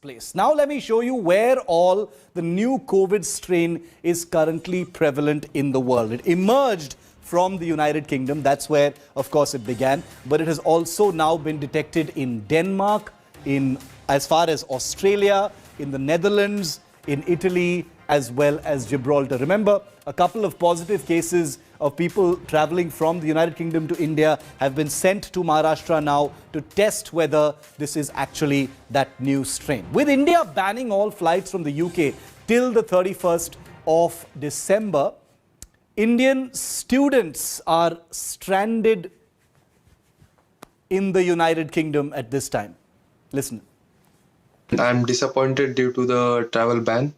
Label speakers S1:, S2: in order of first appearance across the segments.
S1: place. Now let me show you where all the new COVID strain is currently prevalent in the world. It emerged from the United Kingdom. That's where, of course, it began. But it has also now been detected in Denmark, in as far as Australia, in the Netherlands, in Italy, as well as Gibraltar. Remember, a couple of positive cases of people traveling from the United Kingdom to India have been sent to Maharashtra now to test whether this is actually that new strain. With India banning all flights from the UK till the 31st of December, Indian students are stranded in the United Kingdom at this time. Listen.
S2: I'm disappointed due to the travel ban,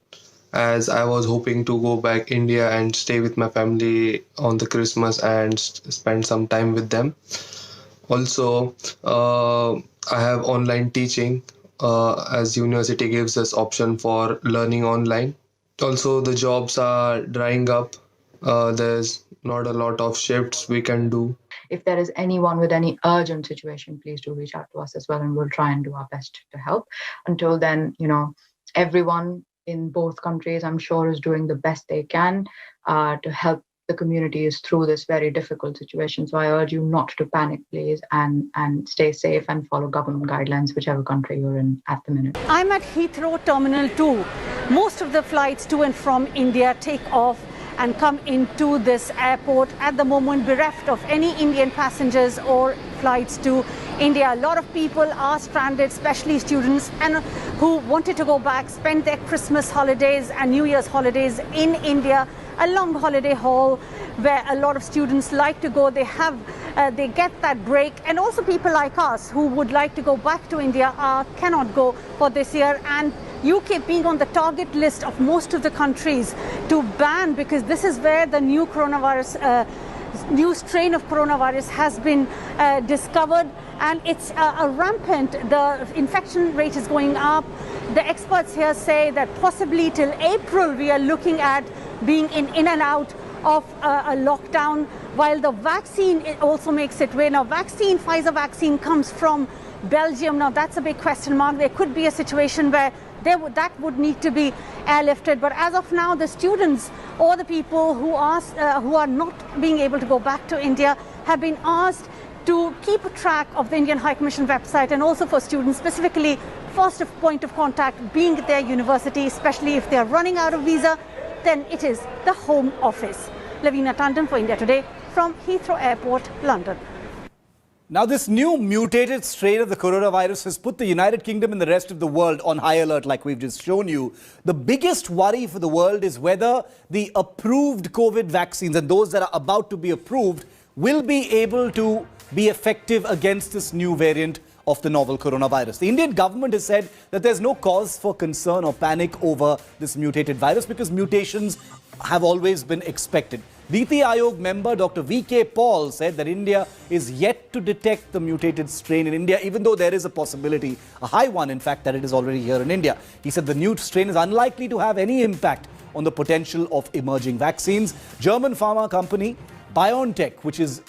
S2: as I was hoping to go back India and stay with my family on the Christmas and spend some time with them. Also, I have online teaching, as university gives us option for learning online. Also, the jobs are drying up. There's not a lot of shifts we can do.
S3: If there is anyone with any urgent situation, please do reach out to us as well, and we'll try and do our best to help. Until then, everyone in both countries, I'm sure, is doing the best they can to help the communities through this very difficult situation. So I urge you not to panic, please, and stay safe and follow government guidelines, whichever country you're in at the minute.
S4: I'm at Heathrow Terminal 2. Most of the flights to and from India take off and come into this airport at the moment, bereft of any Indian passengers or flights to India. A lot of people are stranded, especially students, and who wanted to go back, spend their Christmas holidays and New Year's holidays in India, a long holiday haul where a lot of students like to go. They get that break, and also people like us who would like to go back to India cannot go for this year. And UK being on the target list of most of the countries to ban, because this is where the new strain of coronavirus has been discovered, and it's rampant. The infection rate is going up. The experts here say that possibly till April we are looking at being in and out of a lockdown, while the vaccine also makes its way. Now, Pfizer vaccine comes from Belgium. Now, that's a big question mark. There could be a situation where that would need to be airlifted. But as of now, the students or the people who are not being able to go back to India have been asked to keep a track of the Indian High Commission website, and also for students specifically, first point of contact being their university, especially if they are running out of visa, then it is the Home Office. Lavina Tandon for India Today from Heathrow Airport, London.
S1: Now, this new mutated strain of the coronavirus has put the United Kingdom and the rest of the world on high alert, like we've just shown you. The biggest worry for the world is whether the approved COVID vaccines and those that are about to be approved will be able to be effective against this new variant of the novel coronavirus. The Indian government has said that there's no cause for concern or panic over this mutated virus because mutations have always been expected. Niti Aayog member Dr. V.K. Paul said that India is yet to detect the mutated strain in India, even though there is a possibility, a high one in fact, that it is already here in India. He said the new strain is unlikely to have any impact on the potential of emerging vaccines. German pharma company BioNTech, which is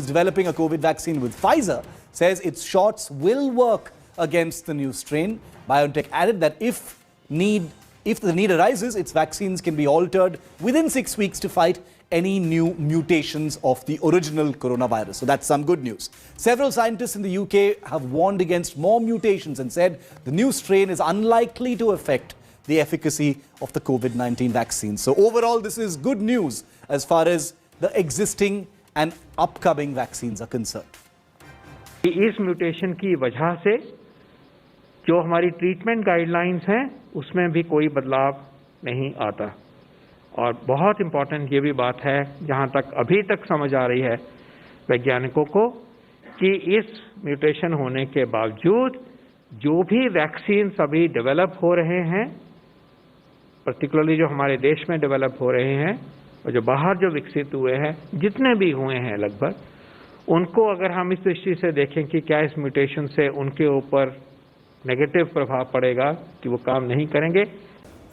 S1: developing a COVID vaccine with Pfizer, says its shots will work against the new strain. BioNTech added that if the need arises, its vaccines can be altered within 6 weeks to fight any new mutations of the original coronavirus. So that's some good news. Several scientists in the UK have warned against more mutations and said the new strain is unlikely to affect the efficacy of the COVID-19 vaccine. So overall, this is good news as far as the existing and upcoming vaccines are concerned.
S5: इस mutation की वजह से जो हमारी treatment guidelines हैं उसमें भी कोई बदलाव नहीं आता, और बहुत इम्पोर्टेंट ये भी बात है जहां तक अभी तक समझ आ रही है वैज्ञानिकों को कि इस म्यूटेशन होने के बावजूद जो भी वैक्सीन अभी डेवलप हो रहे हैं, पर्टिकुलरली जो हमारे देश में डेवलप हो रहे हैं और जो बाहर जो विकसित हुए हैं, जितने भी हुए हैं लगभग, उनको अगर हम इस दृष्टि से देखें कि क्या इस म्यूटेशन से उनके ऊपर नेगेटिव प्रभाव पड़ेगा कि वो काम नहीं करेंगे.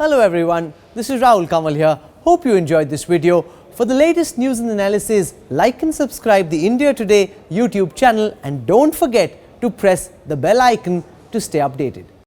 S6: Hello everyone, this is Rahul Kamal here. Hope you enjoyed this video. For the latest news and analysis, like and subscribe the India Today YouTube channel, and don't forget to press the bell icon to stay updated.